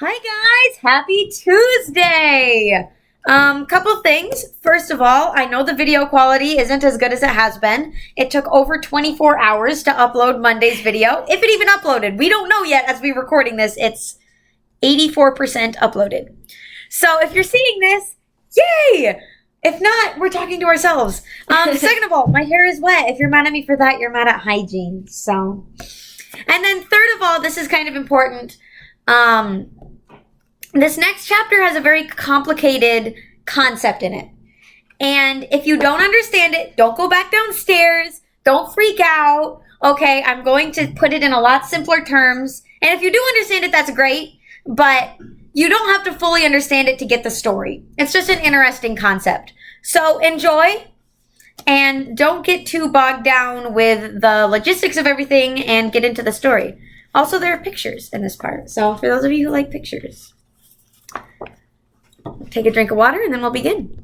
Hi guys, happy Tuesday! Couple things. First of all, I know the video quality isn't as good as it has been. It took over 24 hours to upload Monday's video. If it even uploaded, we don't know yet as we're recording this. It's 84% uploaded. So if you're seeing this, yay! If not, we're talking to ourselves. Second of all, my hair is wet. If you're mad at me for that, you're mad at hygiene. So, and then third of all, this is kind of important. This next chapter has a very complicated concept in it. And if you don't understand it, don't go back downstairs. Don't freak out. Okay, I'm going to put it in a lot simpler terms. And if you do understand it, that's great. But you don't have to fully understand it to get the story. It's just an interesting concept. So enjoy. And don't get too bogged down with the logistics of everything and get into the story. Also, there are pictures in this part. So for those of you who like pictures, take a drink of water and then we'll begin.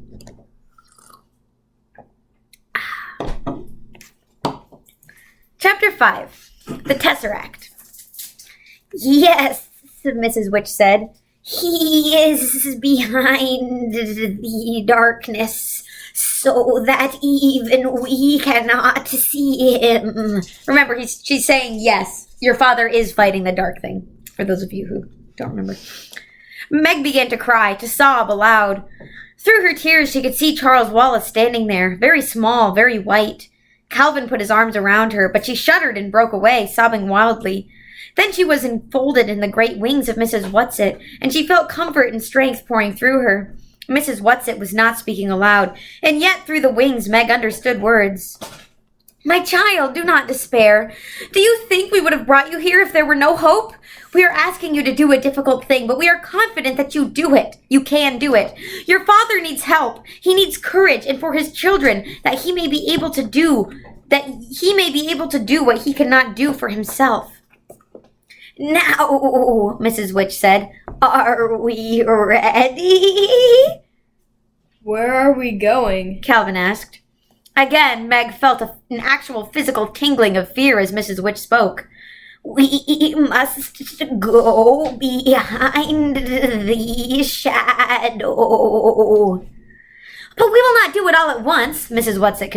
Chapter 5, The Tesseract. Yes, Mrs. Witch said. He is behind the darkness so that even we cannot see him. Remember, she's saying yes. Your father is fighting the dark thing, for those of you who don't remember. Meg began to cry, to sob aloud. Through her tears, she could see Charles Wallace standing there, very small, very white. Calvin put his arms around her, but she shuddered and broke away, sobbing wildly. Then she was enfolded in the great wings of Mrs. Whatsit, and she felt comfort and strength pouring through her. Mrs. Whatsit was not speaking aloud, and yet through the wings Meg understood words. My child, do not despair. Do you think we would have brought you here if there were no hope? We are asking you to do a difficult thing, but we are confident that you do it. You can do it. Your father needs help. He needs courage, and for his children, that he may be able to do what he cannot do for himself. Now, Mrs. Witch said, are we ready? Where are we going? Calvin asked. Again, Meg felt an actual physical tingling of fear as Mrs. Witch spoke. We must go behind the shadow. But we will not do it all at once, Mrs. Whatsit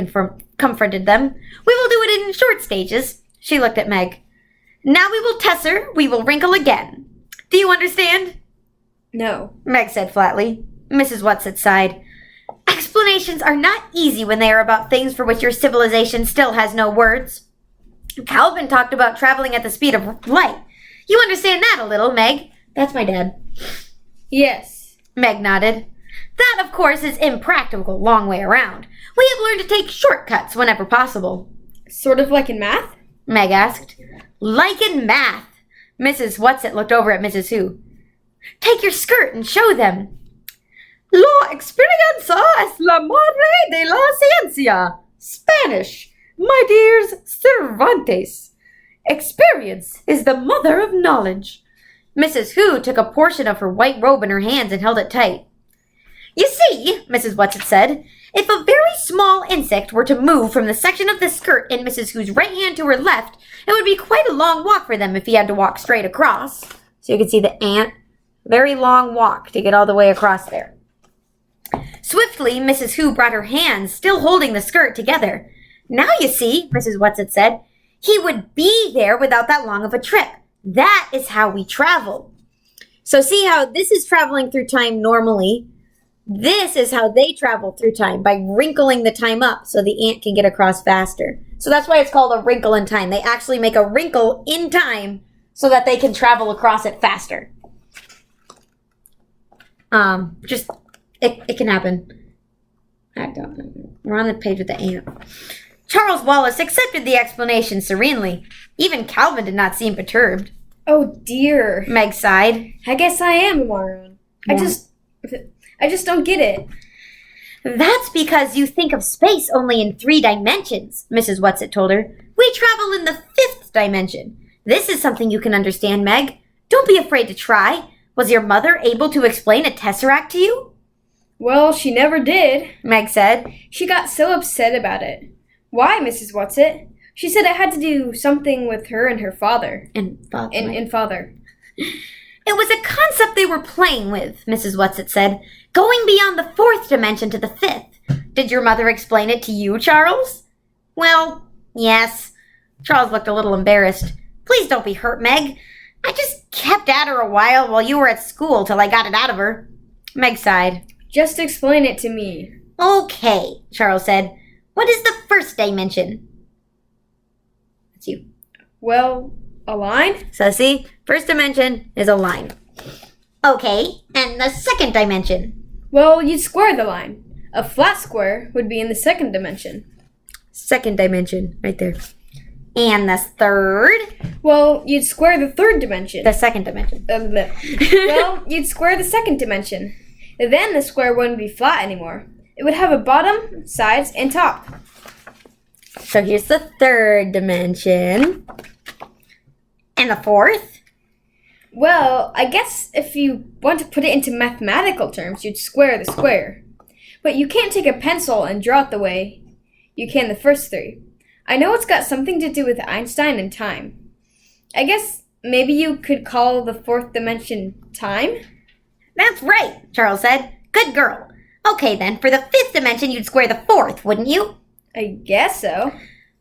comforted them. We will do it in short stages. She looked at Meg. Now we will tesser, we will wrinkle again. Do you understand? No, Meg said flatly. Mrs. Whatsit sighed. Explanations are not easy when they are about things for which your civilization still has no words. Calvin talked about traveling at the speed of light. You understand that a little, Meg? That's my dad. Yes. Meg nodded. That, of course, is impractical, long way around. We have learned to take shortcuts whenever possible. Sort of like in math? Meg asked. Like in math. Mrs. Whatsit looked over at Mrs. Who. Take your skirt and show them. La experiencia es la madre de la ciencia. Spanish, my dears, Cervantes. Experience is the mother of knowledge. Mrs. Who took a portion of her white robe in her hands and held it tight. You see, Mrs. Whatsit said, if a very small insect were to move from the section of the skirt in Mrs. Who's right hand to her left, it would be quite a long walk for them if he had to walk straight across. So you can see the ant, very long walk to get all the way across there. Swiftly, Mrs. Who brought her hands, still holding the skirt, together. Now you see, Mrs. Whatsit said, he would be there without that long of a trip. That is how we travel. So see how this is traveling through time normally. This is how they travel through time, by wrinkling the time up so the ant can get across faster. So that's why it's called a wrinkle in time. They actually make a wrinkle in time so that they can travel across it faster. It can happen. I don't know. We're on the page with the ant. Charles Wallace accepted the explanation serenely. Even Calvin did not seem perturbed. Oh dear. Meg sighed. I guess I am a moron. I just don't get it. That's because you think of space only in 3 dimensions, Mrs. Whatsit told her. We travel in the 5th dimension. This is something you can understand, Meg. Don't be afraid to try. Was your mother able to explain a tesseract to you? Well, she never did, Meg said. She got so upset about it. Why, Mrs. Whatsit? She said it had to do something with her and her father. And father. And father. It was a concept were playing with, Mrs. Whatsit said. Going beyond the 4th dimension to the 5th. Did your mother explain it to you, Charles? Well, yes. Charles looked a little embarrassed. Please don't be hurt, Meg. I just kept at her a while you were at school till I got it out of her. Meg sighed. Just explain it to me. Okay, Charles said. What is the 1st dimension? That's you. Well, a line? So see, 1st dimension is a line. Okay, and the 2nd dimension? Well, you'd square the line. A flat square would be in the 2nd dimension. 2nd dimension, right there. And the 3rd? Well, you'd square the 3rd dimension. The 2nd dimension. Well, you'd square the 2nd dimension. Then the square wouldn't be flat anymore. It would have a bottom, sides, and top. So here's the 3rd dimension. And the 4th? Well, I guess if you want to put it into mathematical terms, you'd square the square. But you can't take a pencil and draw it the way you can the first 3. I know it's got something to do with Einstein and time. I guess maybe you could call the 4th dimension time? That's right, Charles said. Good girl. Okay then, for the 5th dimension you'd square the 4th, wouldn't you? I guess so.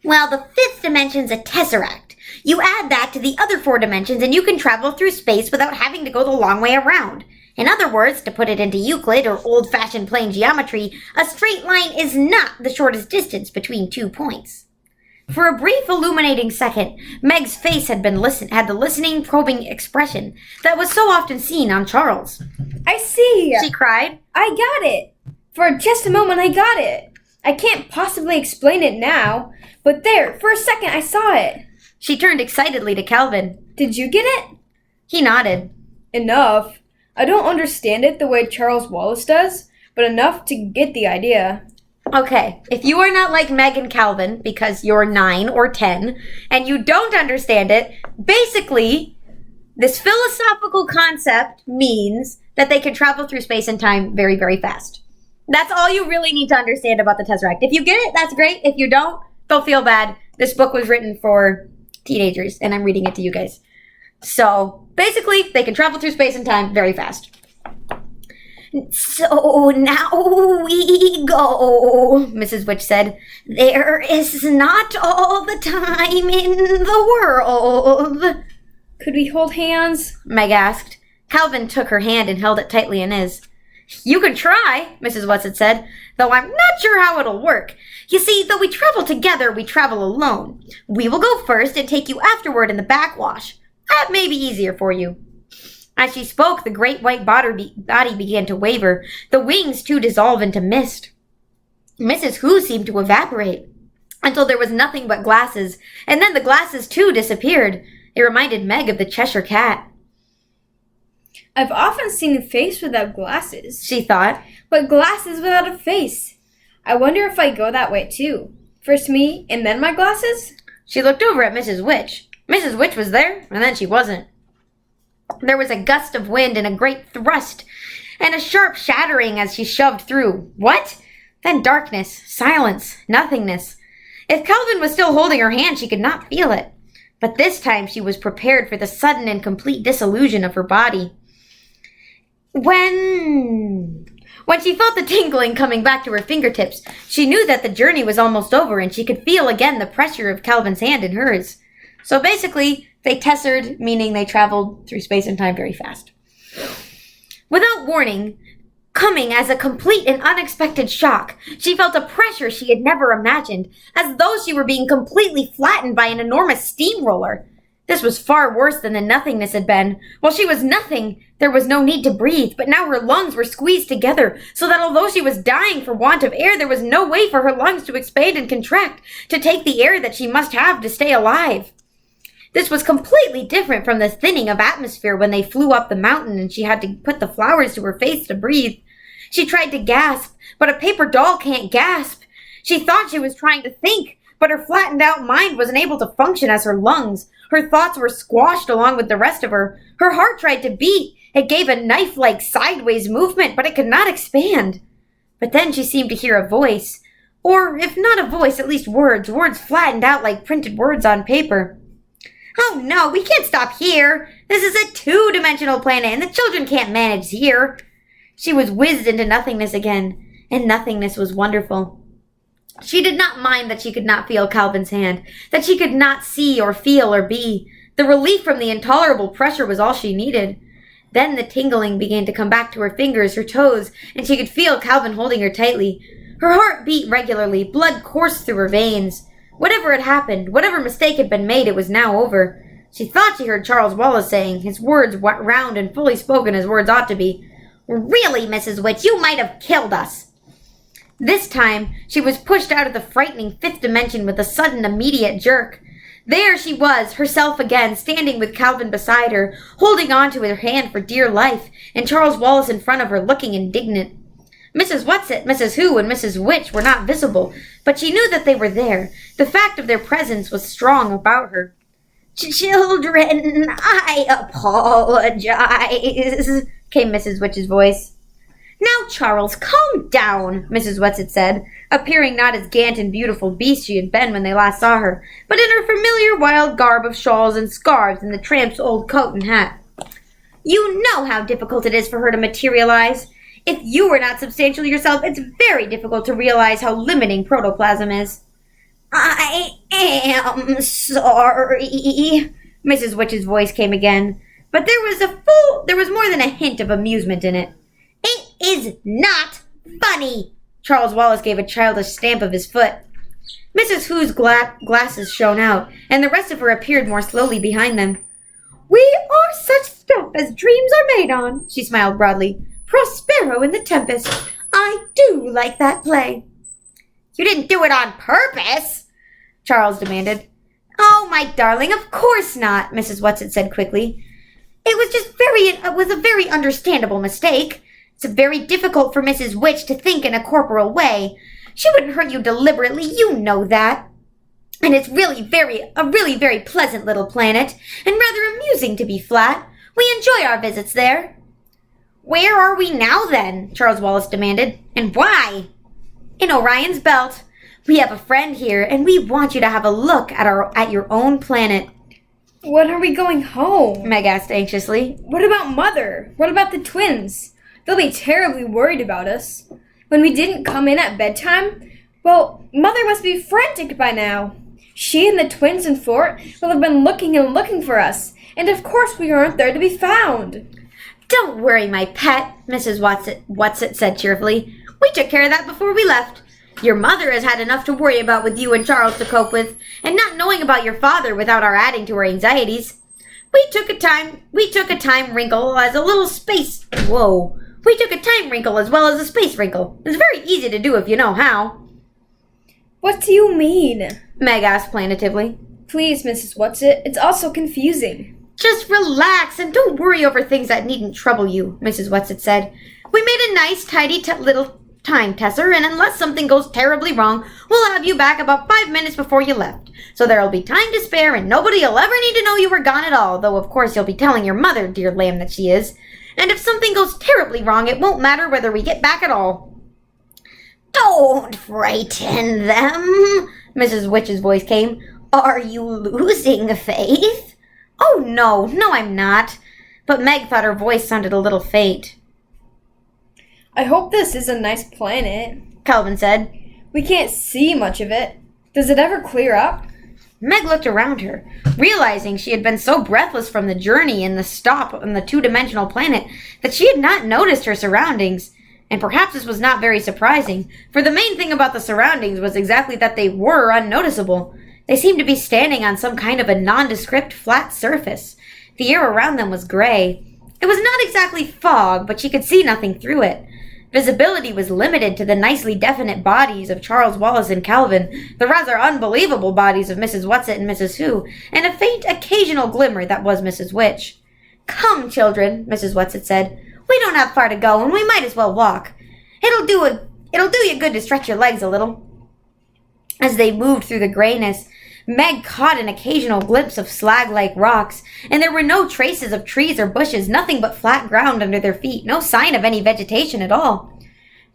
Well, the 5th dimension's a tesseract. You add that to the other 4 dimensions and you can travel through space without having to go the long way around. In other words, to put it into Euclid or old-fashioned plane geometry, a straight line is not the shortest distance between 2 points. For a brief, illuminating second, Meg's face had the listening, probing expression that was so often seen on Charles. I see! She cried. I got it! For just a moment, I got it! I can't possibly explain it now, but there, for a second, I saw it. She turned excitedly to Calvin. Did you get it? He nodded. Enough. I don't understand it the way Charles Wallace does, but enough to get the idea. Okay, if you are not like Meg and Calvin, because you're 9 or 10, and you don't understand it, basically, this philosophical concept means that they can travel through space and time very, very fast. That's all you really need to understand about the Tesseract. If you get it, that's great. If you don't feel bad. This book was written for teenagers, and I'm reading it to you guys. So, basically, they can travel through space and time very fast. So now we go, Mrs. Witch said. There is not all the time in the world. Could we hold hands? Meg asked. Calvin took her hand and held it tightly in his. You can try, Mrs. Whatsit said, though I'm not sure how it'll work. You see, though we travel together, we travel alone. We will go first and take you afterward in the backwash. That may be easier for you. As she spoke, the great white body began to waver. The wings, too, dissolve into mist. Mrs. Who seemed to evaporate until there was nothing but glasses, and then the glasses, too, disappeared. It reminded Meg of the Cheshire Cat. I've often seen a face without glasses, she thought, but glasses without a face. I wonder if I go that way, too. First me, and then my glasses? She looked over at Mrs. Witch. Mrs. Witch was there, and then she wasn't. There was a gust of wind and a great thrust, and a sharp shattering as she shoved through. What? Then darkness, silence, nothingness. If Calvin was still holding her hand, she could not feel it. But this time she was prepared for the sudden and complete dissolution of her body. When she felt the tingling coming back to her fingertips, she knew that the journey was almost over, and she could feel again the pressure of Calvin's hand in hers. So basically, they tessered, meaning they traveled through space and time very fast. Without warning, coming as a complete and unexpected shock, she felt a pressure she had never imagined, as though she were being completely flattened by an enormous steamroller. This was far worse than the nothingness had been. While she was nothing, there was no need to breathe, but now her lungs were squeezed together, so that although she was dying for want of air, there was no way for her lungs to expand and contract, to take the air that she must have to stay alive. This was completely different from the thinning of atmosphere when they flew up the mountain and she had to put the flowers to her face to breathe. She tried to gasp, but a paper doll can't gasp. She thought she was trying to think, but her flattened out mind wasn't able to function as her lungs. Her thoughts were squashed along with the rest of her. Her heart tried to beat. It gave a knife-like sideways movement, but it could not expand. But then she seemed to hear a voice. Or, if not a voice, at least words flattened out like printed words on paper. Oh no, we can't stop here. This is a two-dimensional planet, and the children can't manage here. She was whizzed into nothingness again, and nothingness was wonderful. She did not mind that she could not feel Calvin's hand, that she could not see or feel or be. The relief from the intolerable pressure was all she needed. Then the tingling began to come back to her fingers, her toes, and she could feel Calvin holding her tightly. Her heart beat regularly, blood coursed through her veins. Whatever had happened, whatever mistake had been made, it was now over. She thought she heard Charles Wallace saying, his words round and fully spoken as words ought to be, "Really, Mrs. Witch, you might have killed us." This time, she was pushed out of the frightening fifth dimension with a sudden, immediate jerk. There she was, herself again, standing with Calvin beside her, holding on to her hand for dear life, and Charles Wallace in front of her, looking indignant. Mrs. Whatsit, Mrs. Who, and Mrs. Witch were not visible, but she knew that they were there. The fact of their presence was strong about her. "Children, I apologize," came Mrs. Witch's voice. "Now, Charles, calm down," Mrs. Whatsit said, appearing not as gaunt and beautiful beast she had been when they last saw her, but in her familiar wild garb of shawls and scarves and the tramp's old coat and hat. "You know how difficult it is for her to materialize. If you are not substantial yourself, it's very difficult to realize how limiting protoplasm is." "I am sorry," Mrs. Witch's voice came again, but there was more than a hint of amusement in it. "It is not funny." Charles Wallace gave a childish stamp of his foot. Mrs. Who's glasses shone out, and the rest of her appeared more slowly behind them. "We are such stuff as dreams are made on," she smiled broadly. "Prospero in the Tempest. I do like that play." "You didn't do it on purpose?" Charles demanded. "Oh, my darling, of course not," Mrs. Whatsit said quickly. It was a very understandable mistake. It's very difficult for Mrs. Witch to think in a corporal way. She wouldn't hurt you deliberately, you know that. And it's really a very pleasant little planet, and rather amusing to be flat. We enjoy our visits there." "Where are we now, then?" Charles Wallace demanded. "And why?" "In Orion's Belt. We have a friend here, and we want you to have a look at your own planet." "When are we going home?" Meg asked anxiously. "What about Mother? What about the twins? They'll be terribly worried about us. When we didn't come in at bedtime, well, Mother must be frantic by now. She and the twins in Fort will have been looking and looking for us, and of course we aren't there to be found." "Don't worry, my pet," Mrs. Whatsit said cheerfully. "We took care of that before we left. Your mother has had enough to worry about with you and Charles to cope with, and not knowing about your father without our adding to her anxieties. We took a time wrinkle as a little space. Whoa. We took a time wrinkle as well as a space wrinkle. It's very easy to do if you know how." "What do you mean?" Meg asked plaintively. "Please, Mrs. Whatsit, it's all so confusing." "Just relax and don't worry over things that needn't trouble you," Mrs. Whatsit said. "We made a nice, tidy little time tesser, and unless something goes terribly wrong, we'll have you back about 5 minutes before you left. So there'll be time to spare, and nobody'll ever need to know you were gone at all, though of course you'll be telling your mother, dear lamb that she is. And if something goes terribly wrong, it won't matter whether we get back at all." "Don't frighten them," Mrs. Witch's voice came. "Are you losing faith?" "Oh, no, I'm not." But Meg thought her voice sounded a little faint. "I hope this is a nice planet," Calvin said. "We can't see much of it. Does it ever clear up?" Meg looked around her, realizing she had been so breathless from the journey and the stop on the two-dimensional planet that she had not noticed her surroundings. And perhaps this was not very surprising, for the main thing about the surroundings was exactly that they were unnoticeable. They seemed to be standing on some kind of a nondescript flat surface. The air around them was gray. It was not exactly fog, but she could see nothing through it. Visibility was limited to the nicely definite bodies of Charles Wallace and Calvin, the rather unbelievable bodies of Mrs. Whatsit and Mrs. Who, and a faint occasional glimmer that was Mrs. Witch. "Come, children," Mrs. Whatsit said. "We don't have far to go, and we might as well walk. It'll do you good to stretch your legs a little." As they moved through the grayness, Meg caught an occasional glimpse of slag-like rocks, and there were no traces of trees or bushes, nothing but flat ground under their feet, no sign of any vegetation at all.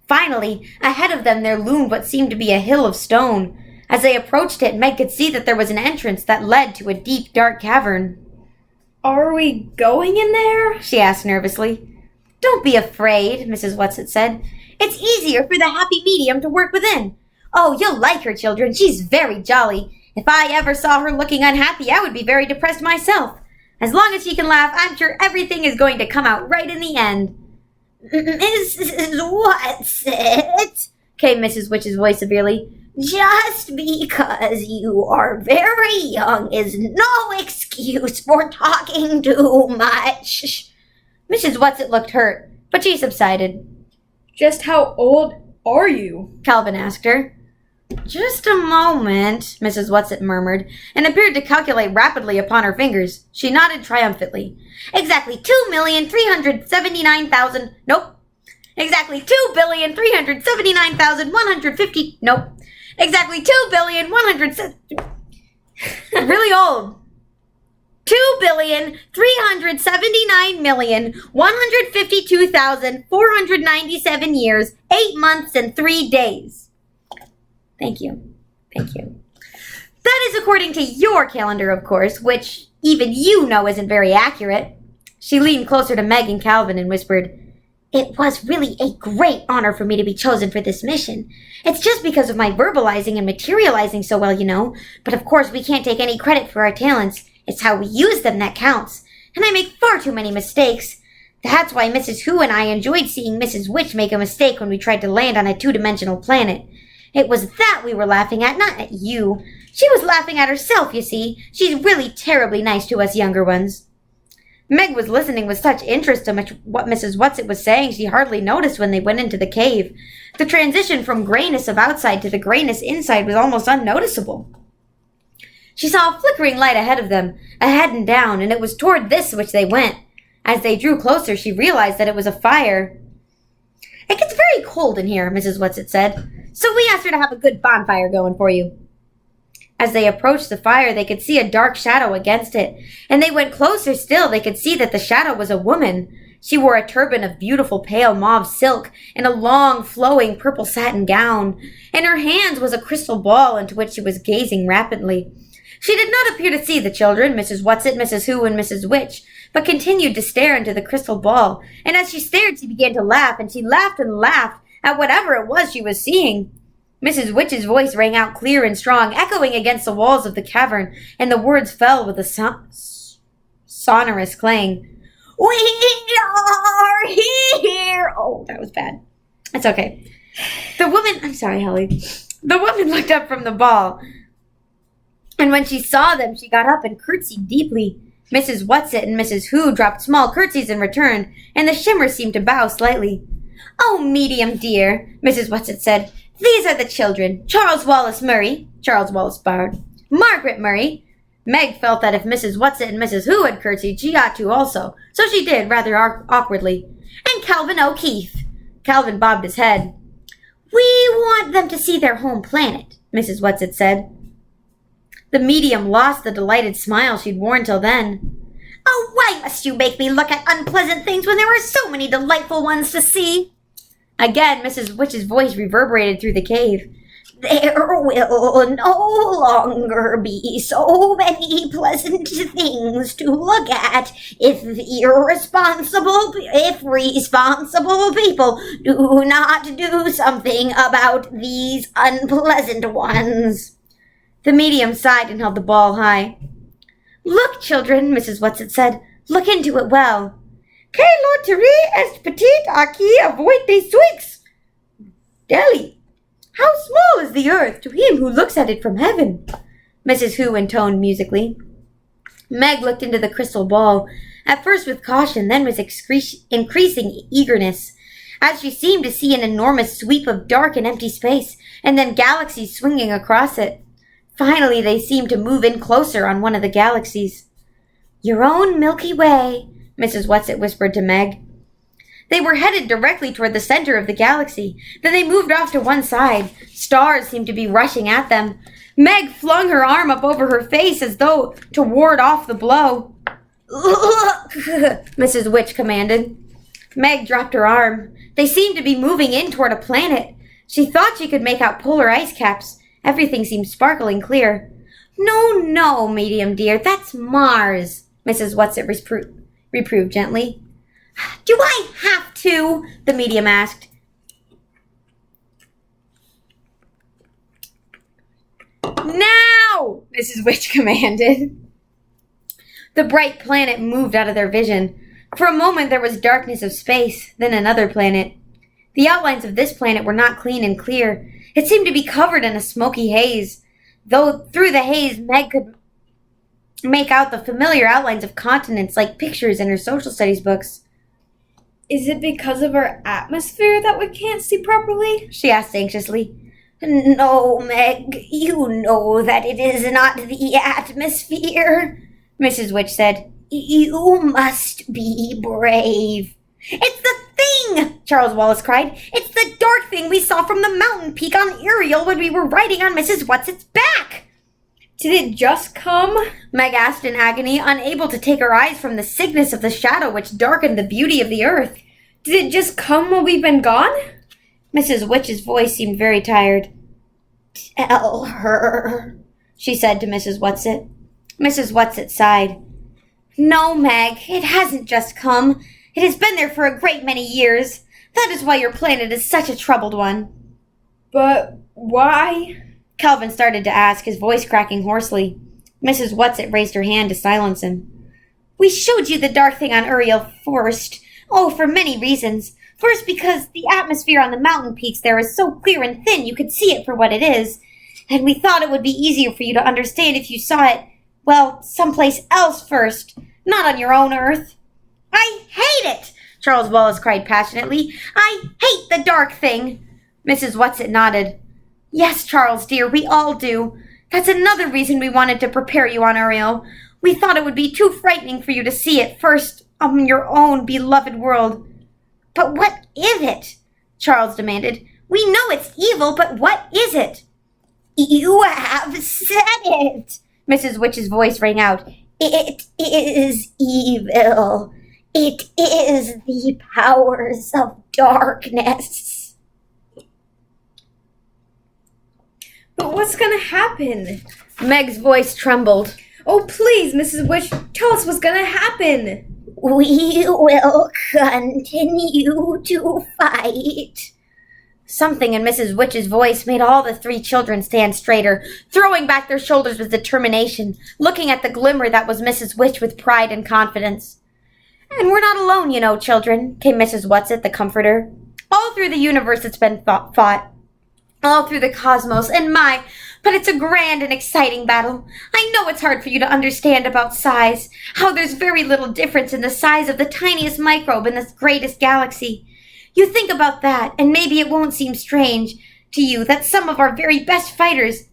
Finally, ahead of them there loomed what seemed to be a hill of stone. As they approached it, Meg could see that there was an entrance that led to a deep, dark cavern. Are we going in there? She asked nervously. Don't be afraid, Mrs. Whatsit said. It's easier for the happy medium to work within. Oh, you'll like her, children. She's very jolly. If I ever saw her looking unhappy, I would be very depressed myself. As long as she can laugh, I'm sure everything is going to come out right in the end. Mrs. Whatsit, came Mrs. Witch's voice severely. Just because you are very young is no excuse for talking too much. Mrs. Whatsit looked hurt, but she subsided. Just how old are you? Calvin asked her. Just a moment, Mrs. Whatsit murmured, and appeared to calculate rapidly upon her fingers. She nodded triumphantly. Exactly 2,379,000. Nope. Exactly 2,379,150. Nope. Exactly 2,100. Really old. 2,379,152,497 years, 8 months, and 3 days. Thank you. Thank you. That is according to your calendar, of course, which even you know isn't very accurate. She leaned closer to Meg and Calvin and whispered, It was really a great honor for me to be chosen for this mission. It's just because of my verbalizing and materializing so well, you know. But of course, we can't take any credit for our talents. It's how we use them that counts. And I make far too many mistakes. That's why Mrs. Who and I enjoyed seeing Mrs. Witch make a mistake when we tried to land on a two-dimensional planet. It was that we were laughing at, not at you. She was laughing at herself, you see. She's really terribly nice to us younger ones. Meg was listening with such interest to what Mrs. Whatsit was saying she hardly noticed when they went into the cave. The transition from grayness of outside to the grayness inside was almost unnoticeable. She saw a flickering light ahead of them, ahead and down, and it was toward this which they went. As they drew closer, she realized that it was a fire. It gets very cold in here, Mrs. Whatsit said, so we asked her to have a good bonfire going for you. As they approached the fire, they could see a dark shadow against it, and they went closer still. They could see that the shadow was a woman. She wore a turban of beautiful pale mauve silk and a long, flowing purple satin gown. In her hands was a crystal ball into which she was gazing rapidly. She did not appear to see the children, Mrs. Whatsit, Mrs. Who, and Mrs. Witch, but continued to stare into the crystal ball. And as she stared, she began to laugh, and she laughed and laughed at whatever it was she was seeing. Mrs. Witch's voice rang out clear and strong, echoing against the walls of the cavern, and the words fell with a sonorous clang. We are here! Oh, that was bad. It's okay. I'm sorry, Helly. The woman looked up from the ball, and when she saw them, she got up and curtsied deeply. Mrs. Whatsit and Mrs. Who dropped small curtsies in return, and the shimmer seemed to bow slightly. Oh, medium dear, Mrs. Whatsit said. These are the children. Charles Wallace Murray, Charles Wallace Bard, Margaret Murray. Meg felt that if Mrs. Whatsit and Mrs. Who had curtsied, she ought to also, so she did, rather awkwardly. And Calvin O'Keefe. Calvin bobbed his head. We want them to see their home planet, Mrs. Whatsit said. The medium lost the delighted smile she'd worn till then. Oh, why must you make me look at unpleasant things when there are so many delightful ones to see? Again, Mrs. Witch's voice reverberated through the cave. There will no longer be so many pleasant things to look at if responsible people do not do something about these unpleasant ones. The medium sighed and held the ball high. Look, children, Mrs. Whatsit said. Look into it well. Que loterie est petite à qui avoid des suites. Delhi, how small is the earth to him who looks at it from heaven, Mrs. Who intoned musically. Meg looked into the crystal ball, at first with caution, then with increasing eagerness, as she seemed to see an enormous sweep of dark and empty space, and then galaxies swinging across it. Finally, they seemed to move in closer on one of the galaxies. Your own Milky Way, Mrs. Whatsit whispered to Meg. They were headed directly toward the center of the galaxy. Then they moved off to one side. Stars seemed to be rushing at them. Meg flung her arm up over her face as though to ward off the blow. Look, Mrs. Witch commanded. Meg dropped her arm. They seemed to be moving in toward a planet. She thought she could make out polar ice caps. Everything seemed sparkling clear. No, medium dear, that's Mars, Mrs. Whatsit reproved gently. Do I have to? The medium asked. Now! Mrs. Witch commanded. The bright planet moved out of their vision. For a moment there was darkness of space, then another planet. The outlines of this planet were not clean and clear. It seemed to be covered in a smoky haze, though through the haze Meg could make out the familiar outlines of continents like pictures in her social studies books. Is it because of our atmosphere that we can't see properly? She asked anxiously. No, Meg, you know that it is not the atmosphere, Mrs. Witch said. You must be brave. It's the thing, Charles Wallace cried. It's the dark thing we saw from the mountain peak on Ariel when we were riding on Mrs. Whatsit's back. Did it just come? Meg asked in agony, unable to take her eyes from the sickness of the shadow which darkened the beauty of the earth. Did it just come while we've been gone? Mrs. Witch's voice seemed very tired. Tell her, she said to Mrs. Whatsit. Mrs. Whatsit sighed. No, Meg, it hasn't just come. It has been there for a great many years. That is why your planet is such a troubled one. But why? Calvin started to ask, his voice cracking hoarsely. Mrs. Whatsit raised her hand to silence him. We showed you the dark thing on Uriel first. Oh, for many reasons. First, because the atmosphere on the mountain peaks there is so clear and thin you could see it for what it is. And we thought it would be easier for you to understand if you saw it, well, someplace else first, not on your own Earth. I hate it, Charles Wallace cried passionately. I hate the dark thing. Mrs. Whatsit nodded. Yes, Charles, dear, we all do. That's another reason we wanted to prepare you on Uriel. We thought it would be too frightening for you to see it first on your own beloved world. But what is it? Charles demanded. We know it's evil, but what is it? You have said it, Mrs. Witch's voice rang out. It is evil. It is the powers of darkness. But what's gonna happen? Meg's voice trembled. Oh, please, Mrs. Witch, tell us what's gonna happen. We will continue to fight. Something in Mrs. Witch's voice made all the three children stand straighter, throwing back their shoulders with determination, looking at the glimmer that was Mrs. Witch with pride and confidence. And we're not alone, you know, children, came Mrs. Whatsit, the comforter. All through the universe it's been fought. All through the cosmos, and but it's a grand and exciting battle. I know it's hard for you to understand about size, how there's very little difference in the size of the tiniest microbe in this greatest galaxy. You think about that, and maybe it won't seem strange to you that some of our very best fighters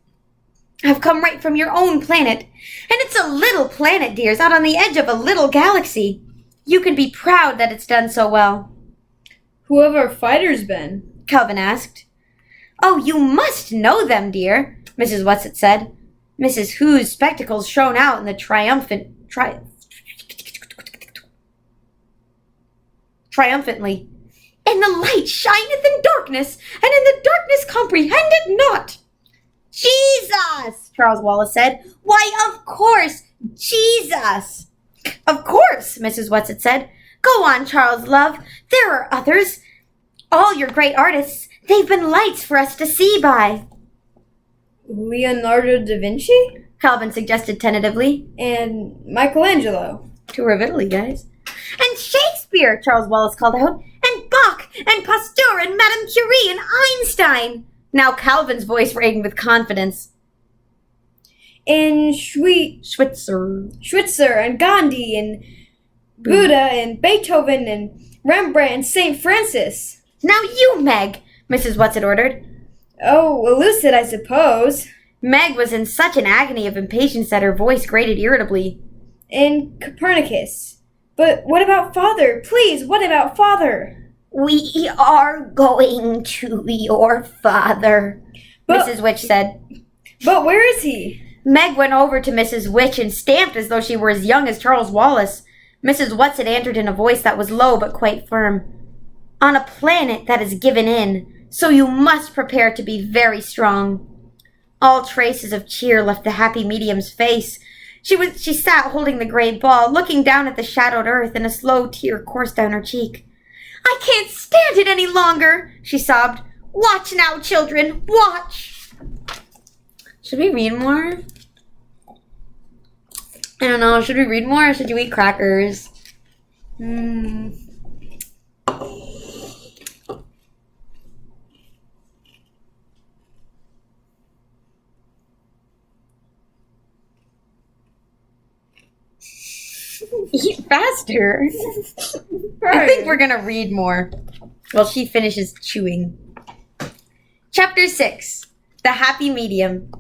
have come right from your own planet. And it's a little planet, dears, out on the edge of a little galaxy. You can be proud that it's done so well. Who have our fighters been? Calvin asked. Oh, you must know them, dear, Mrs. Whatsit said. Mrs. Who's spectacles shone out in the triumphantly. And the light shineth in darkness, and in the darkness comprehend it not. Jesus, Charles Wallace said. Why, of course, Jesus. Of course, Mrs. Whatsit said. Go on, Charles, love. There are others. All your great artists, they've been lights for us to see by. Leonardo da Vinci? Calvin suggested tentatively. And Michelangelo. Tour of Italy, guys. And Shakespeare, Charles Wallace called out. And Bach, and Pasteur, and Madame Curie, and Einstein. Now Calvin's voice rang with confidence. And Schweitzer, and Gandhi, and Buddha, and Beethoven, and Rembrandt, and St. Francis. Now you, Meg, Mrs. Whatsit ordered. Oh, elucid, I suppose. Meg was in such an agony of impatience that her voice grated irritably. And Copernicus. But what about Father? Please, what about Father? We are going to your father, Mrs. Witch said. But where is he? Meg went over to Mrs. Witch and stamped as though she were as young as Charles Wallace. Mrs. Whatsit answered in a voice that was low but quite firm. On a planet that is given in, so you must prepare to be very strong. All traces of cheer left the happy medium's face. She sat holding the gray ball, looking down at the shadowed earth, and a slow tear coursed down her cheek. "I can't stand it any longer," she sobbed. "Watch now, children, watch." Should we read more? I don't know. Should we read more or should you eat crackers? Eat faster. I think we're going to read more while she finishes chewing. Chapter 6. The Happy Medium.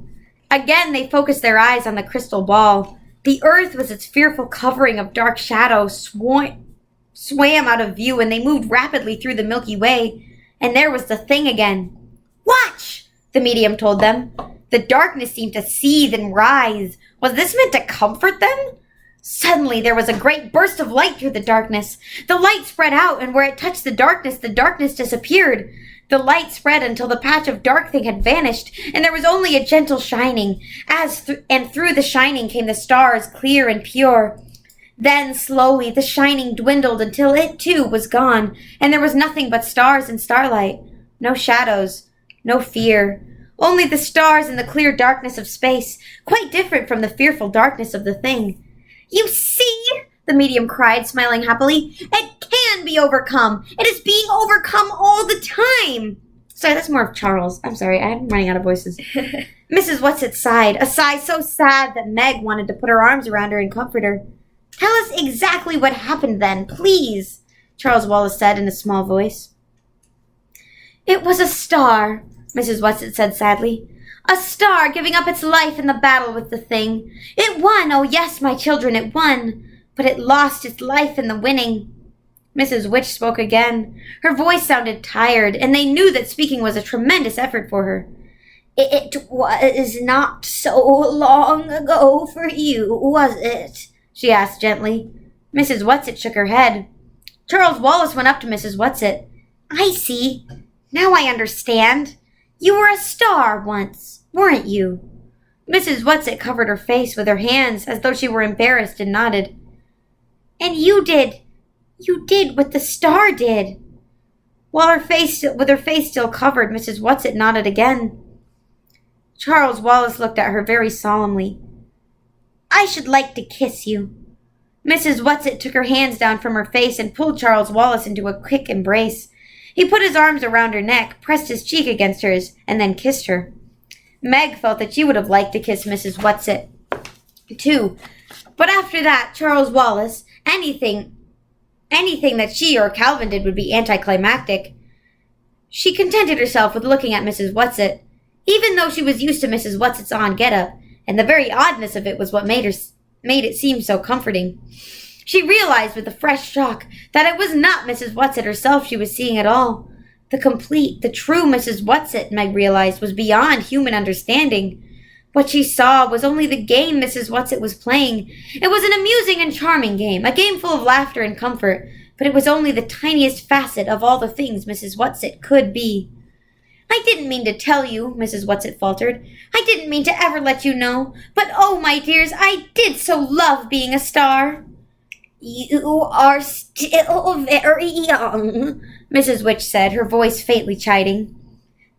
Again, they focused their eyes on the crystal ball. The earth with its fearful covering of dark shadow swam out of view, and they moved rapidly through the Milky Way. And there was the thing again. "Watch," the medium told them. The darkness seemed to seethe and rise. Was this meant to comfort them? Suddenly, there was a great burst of light through the darkness. The light spread out, and where it touched the darkness disappeared. The light spread until the patch of dark thing had vanished, and there was only a gentle shining. And through the shining came the stars, clear and pure. Then, slowly, the shining dwindled until it, too, was gone, and there was nothing but stars and starlight. No shadows, no fear. Only the stars and the clear darkness of space, quite different from the fearful darkness of the thing. "You see," the medium cried, smiling happily. "It can be overcome. It is being overcome all the time." Sorry, that's more of Charles. I'm sorry, I'm running out of voices. Mrs. Whatsit sighed, a sigh so sad that Meg wanted to put her arms around her and comfort her. "Tell us exactly what happened then, please," Charles Wallace said in a small voice. "It was a star," Mrs. Whatsit said sadly. "A star giving up its life in the battle with the thing. It won, oh yes, my children, it won. But it lost its life in the winning." Mrs. Witch spoke again. Her voice sounded tired, and they knew that speaking was a tremendous effort for her. "It was not so long ago for you, was it?" she asked gently. Mrs. Whatsit shook her head. Charles Wallace went up to Mrs. Whatsit. "I see. Now I understand. You were a star once, weren't you?" Mrs. Whatsit covered her face with her hands as though she were embarrassed and nodded. "And you did what the star did." With her face still covered, Mrs. Whatsit nodded again. Charles Wallace looked at her very solemnly. "I should like to kiss you." Mrs. Whatsit took her hands down from her face and pulled Charles Wallace into a quick embrace. He put his arms around her neck, pressed his cheek against hers, and then kissed her. Meg felt that she would have liked to kiss Mrs. Whatsit, too. But after that, Charles Wallace, anything that she or Calvin did would be anticlimactic. She contented herself with looking at Mrs. Whatsit, even though she was used to Mrs. Whatsit's on get-up, and the very oddness of it was what made it seem so comforting. She realized with a fresh shock that it was not Mrs. Whatsit herself she was seeing at all. The complete, the true Mrs. Whatsit, Meg realized, was beyond human understanding. What she saw was only the game Mrs. Whatsit was playing. It was an amusing and charming game, a game full of laughter and comfort, but it was only the tiniest facet of all the things Mrs. Whatsit could be. "I didn't mean to tell you," Mrs. Whatsit faltered. "I didn't mean to ever let you know, but oh, my dears, I did so love being a star." "You are still very young," Mrs. Witch said, her voice faintly chiding.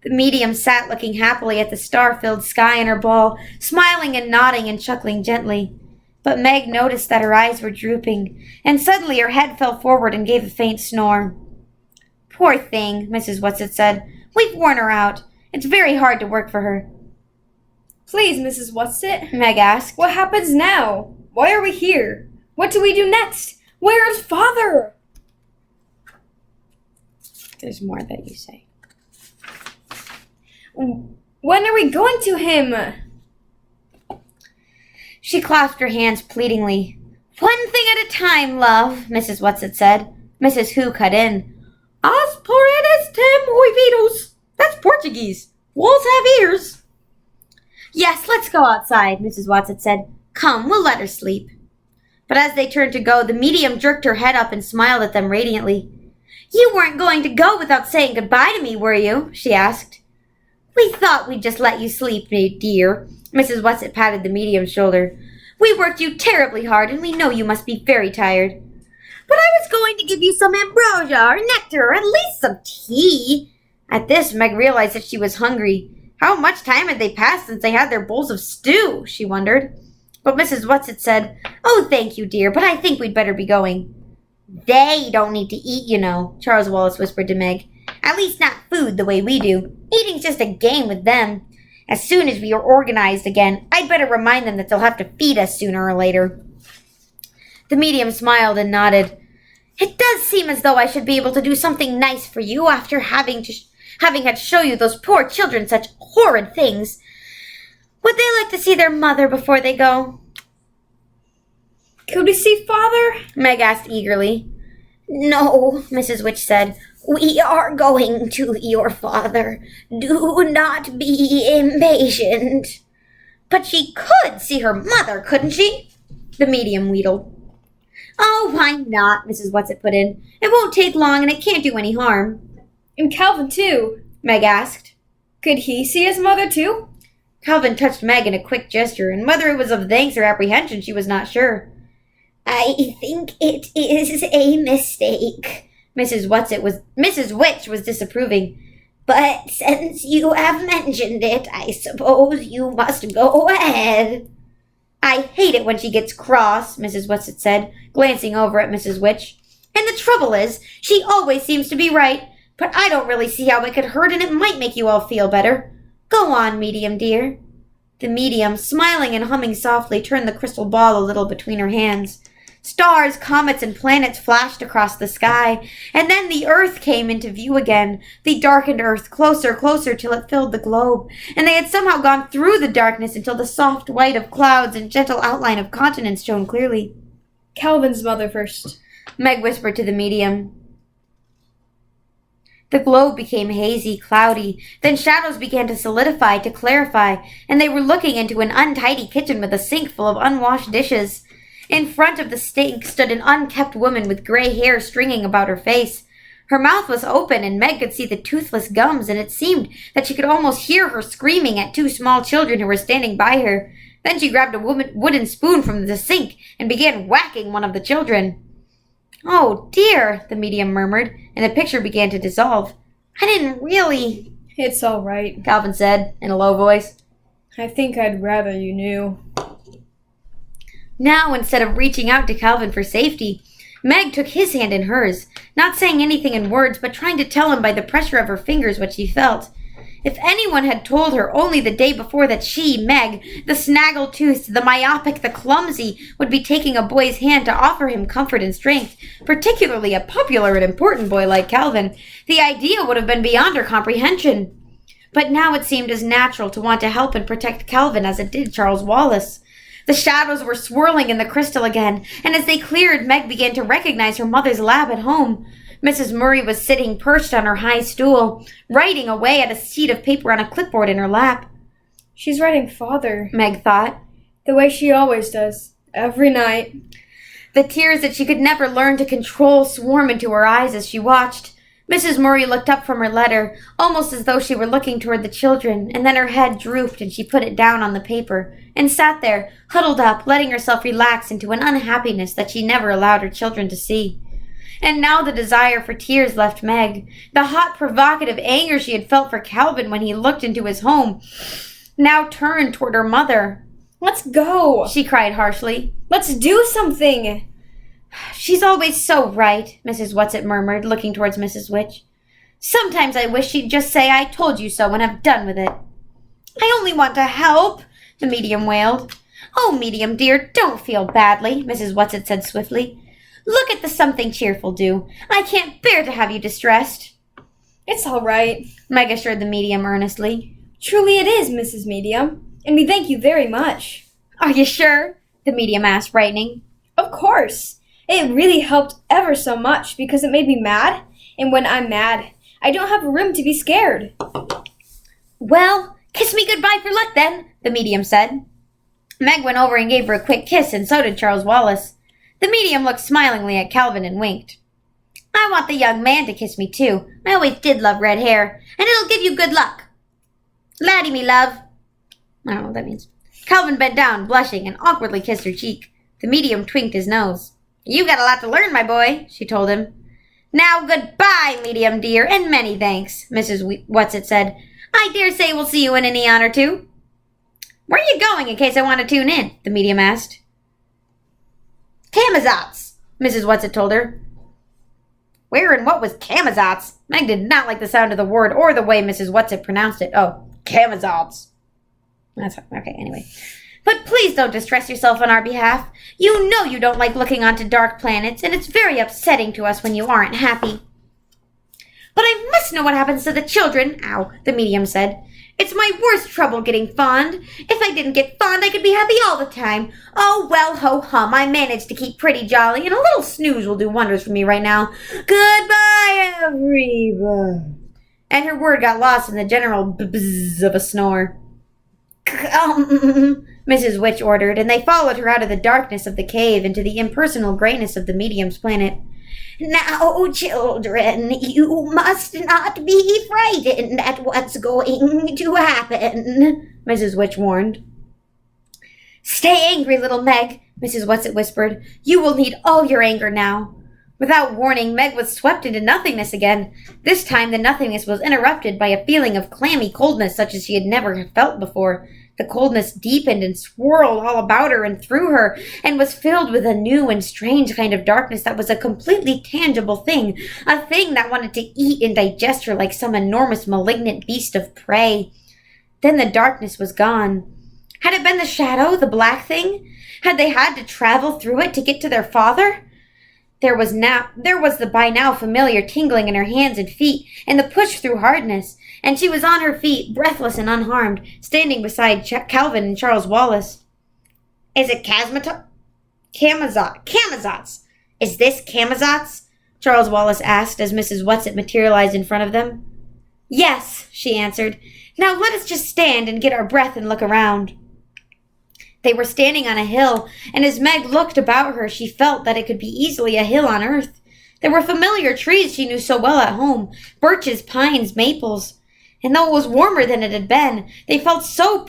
The medium sat looking happily at the star-filled sky and her ball, smiling and nodding and chuckling gently. But Meg noticed that her eyes were drooping, and suddenly her head fell forward and gave a faint snore. "Poor thing," Mrs. Whatsit said. "We've worn her out. It's very hard to work for her." "Please, Mrs. Whatsit," Meg asked. "what happens now? Why are we here? What do we do next? Where is Father?" There's more that you say. "When are we going to him?" She clasped her hands pleadingly. "One thing at a time, love," Mrs. Whatsit said. Mrs. Who cut in. "As por estem oividos." That's Portuguese. Wolves have ears. "Yes, let's go outside," Mrs. Whatsit said. "Come, we'll let her sleep." But as they turned to go, the medium jerked her head up and smiled at them radiantly. "You weren't going to go without saying goodbye to me, were you?" she asked. "We thought we'd just let you sleep, dear." Mrs. Whatsit patted the medium's shoulder. We worked you terribly hard, and we know you must be very tired. But I was going to give you some ambrosia or nectar or at least some tea. At this, Meg realized that she was hungry. How much time had they passed since they had their bowls of stew, she wondered. But Mrs. Whatsit said, "Oh, thank you, dear, but I think we'd better be going." "They don't need to eat, you know," Charles Wallace whispered to Meg. "At least not food the way we do. Eating's just a game with them. As soon as we are organized again, I'd better remind them that they'll have to feed us sooner or later." The medium smiled and nodded. "It does seem as though I should be able to do something nice for you after having had to show you those poor children such horrid things. Would they like to see their mother before they go?" "Could we see Father?" Meg asked eagerly. "No," Mrs. Witch said. "We are going to your father. Do not be impatient." "But she could see her mother, couldn't she?" the medium wheedled. "Oh, why not?" Mrs. Whatsit put in. "It won't take long and it can't do any harm." "And Calvin, too?" Meg asked. "Could he see his mother, too?" Calvin touched Meg in a quick gesture, and whether it was of thanks or apprehension, she was not sure. "I think it is a mistake," Mrs. Witch was disapproving. "But since you have mentioned it, I suppose you must go ahead." "I hate it when she gets cross," Mrs. Whatsit said, glancing over at Mrs. Witch. "And the trouble is, she always seems to be right, but I don't really see how it could hurt, and it might make you all feel better. Go on, medium dear." The medium, smiling and humming softly, turned the crystal ball a little between her hands. Stars, comets, and planets flashed across the sky, and then the earth came into view again, the darkened earth, closer, closer, till it filled the globe, and they had somehow gone through the darkness until the soft white of clouds and gentle outline of continents shone clearly. "Calvin's mother first," Meg whispered to the medium. The globe became hazy, cloudy, then shadows began to solidify, to clarify, and they were looking into an untidy kitchen with a sink full of unwashed dishes. In front of the sink stood an unkempt woman with gray hair stringing about her face. Her mouth was open, and Meg could see the toothless gums, and it seemed that she could almost hear her screaming at two small children who were standing by her. Then she grabbed a wooden spoon from the sink and began whacking one of the children. "Oh, dear," the medium murmured, and the picture began to dissolve. "I didn't really—" "It's all right," Calvin said in a low voice. "I think I'd rather you knew." Now, instead of reaching out to Calvin for safety, Meg took his hand in hers, not saying anything in words, but trying to tell him by the pressure of her fingers what she felt. If anyone had told her only the day before that she, Meg, the snaggle-toothed, the myopic, the clumsy, would be taking a boy's hand to offer him comfort and strength, particularly a popular and important boy like Calvin, the idea would have been beyond her comprehension. But now it seemed as natural to want to help and protect Calvin as it did Charles Wallace. The shadows were swirling in the crystal again, and as they cleared, Meg began to recognize her mother's lab at home. Mrs. Murray was sitting perched on her high stool, writing away at a sheet of paper on a clipboard in her lap. "She's writing Father," Meg thought. "the way she always does, every night." The tears that she could never learn to control swarmed into her eyes as she watched. Mrs. Murray looked up from her letter, almost as though she were looking toward the children, and then her head drooped and she put it down on the paper, and sat there, huddled up, letting herself relax into an unhappiness that she never allowed her children to see. And now the desire for tears left Meg. The hot, provocative anger she had felt for Calvin when he looked into his home now turned toward her mother. "Let's go," she cried harshly. "Let's do something." "She's always so right," Mrs. Whatsit murmured, looking towards Mrs. Witch. "Sometimes I wish she'd just say, 'I told you so,' and have done with it." "I only want to help," the medium wailed. "Oh, medium dear, don't feel badly," Mrs. Whatsit said swiftly. "Look at the something cheerful do. I can't bear to have you distressed." "It's all right," Meg assured the medium earnestly. "Truly it is, Mrs. Medium, and we thank you very much." "Are you sure?" the medium asked, brightening. "Of course. It really helped ever so much because it made me mad, and when I'm mad, I don't have room to be scared." "Well, kiss me goodbye for luck then," the medium said. Meg went over and gave her a quick kiss, and so did Charles Wallace. The medium looked smilingly at Calvin and winked. "I want the young man to kiss me too. I always did love red hair, and it'll give you good luck. Laddie, me love." I don't know what that means. Calvin bent down, blushing, and awkwardly kissed her cheek. The medium twinked his nose. "You've got a lot to learn, my boy," she told him. "Now, goodbye, medium dear, and many thanks," Mrs. Whatsit said. "I dare say we'll see you in an eon or two." "Where are you going, in case I want to tune in?" the medium asked. "Camazotz," Mrs. Whatsit told her. Where and what was Camazotz? Meg did not like the sound of the word or the way Mrs. Whatsit pronounced it. Oh, Camazotz. That's okay, anyway. "But please don't distress yourself on our behalf. You know you don't like looking onto dark planets, and it's very upsetting to us when you aren't happy." "But I must know what happens to the children," the medium said. "It's my worst trouble getting fond. If I didn't get fond, I could be happy all the time. Oh, well, ho-hum, I managed to keep pretty jolly, and a little snooze will do wonders for me right now. Goodbye, everyone." And her word got lost in the general buzz of a snore. Mrs. Witch ordered, and they followed her out of the darkness of the cave into the impersonal grayness of the medium's planet. "Now, children, you must not be frightened at what's going to happen," Mrs. Witch warned. "Stay angry, little Meg," Mrs. Whatsit whispered. "You will need all your anger now." Without warning, Meg was swept into nothingness again. This time the nothingness was interrupted by a feeling of clammy coldness such as she had never felt before. The coldness deepened and swirled all about her and through her, and was filled with a new and strange kind of darkness that was a completely tangible thing, a thing that wanted to eat and digest her like some enormous malignant beast of prey. Then the darkness was gone. Had it been the shadow, the black thing? Had they had to travel through it to get to their father? There was the by now familiar tingling in her hands and feet, and the push through hardness, and she was on her feet, breathless and unharmed, standing beside Calvin and Charles Wallace. "Is it Camazotz? Is this Camazotz?" Charles Wallace asked as Mrs. Whatsit materialized in front of them. "Yes," she answered. "Now let us just stand and get our breath and look around." They were standing on a hill, and as Meg looked about her, she felt that it could be easily a hill on earth. There were familiar trees she knew so well at home, birches, pines, maples. And though it was warmer than it had been, they felt so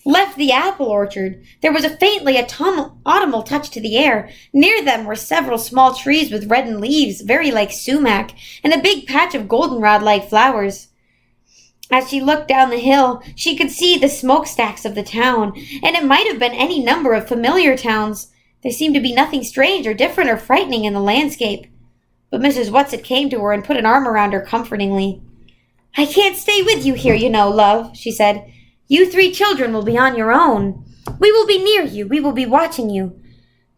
left the apple orchard. There was a faintly autumnal touch to the air. Near them were several small trees with reddened leaves, very like sumac, and a big patch of goldenrod-like flowers. As she looked down the hill, she could see the smokestacks of the town, and it might have been any number of familiar towns. There seemed to be nothing strange or different or frightening in the landscape. But Mrs. Whatsit came to her and put an arm around her comfortingly. "I can't stay with you here, you know, love," she said. "You 3 children will be on your own. We will be near you. We will be watching you.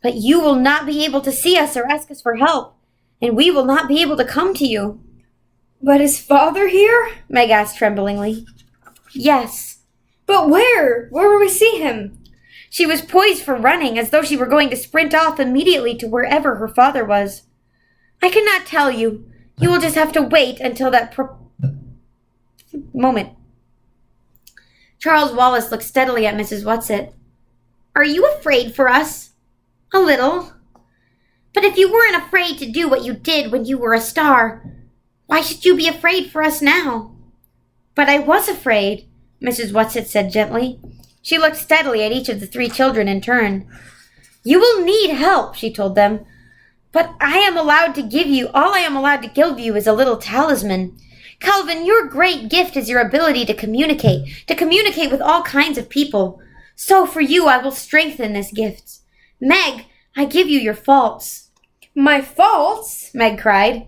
But you will not be able to see us or ask us for help, and we will not be able to come to you." "But is father here?" Meg asked tremblingly. "Yes." "But where? Where will we see him?" She was poised for running, as though she were going to sprint off immediately to wherever her father was. "I cannot tell you. You will just have to wait until that moment." Charles Wallace looked steadily at Mrs. Whatsit. "Are you afraid for us?" "A little." "But if you weren't afraid to do what you did when you were a star, why should you be afraid for us now?" "But I was afraid," Mrs. Whatsit said gently. She looked steadily at each of the 3 children in turn. "You will need help," she told them. "But all I am allowed to give you is a little talisman. Calvin, your great gift is your ability to communicate with all kinds of people. So for you, I will strengthen this gift. Meg, I give you your faults." "My faults?" Meg cried.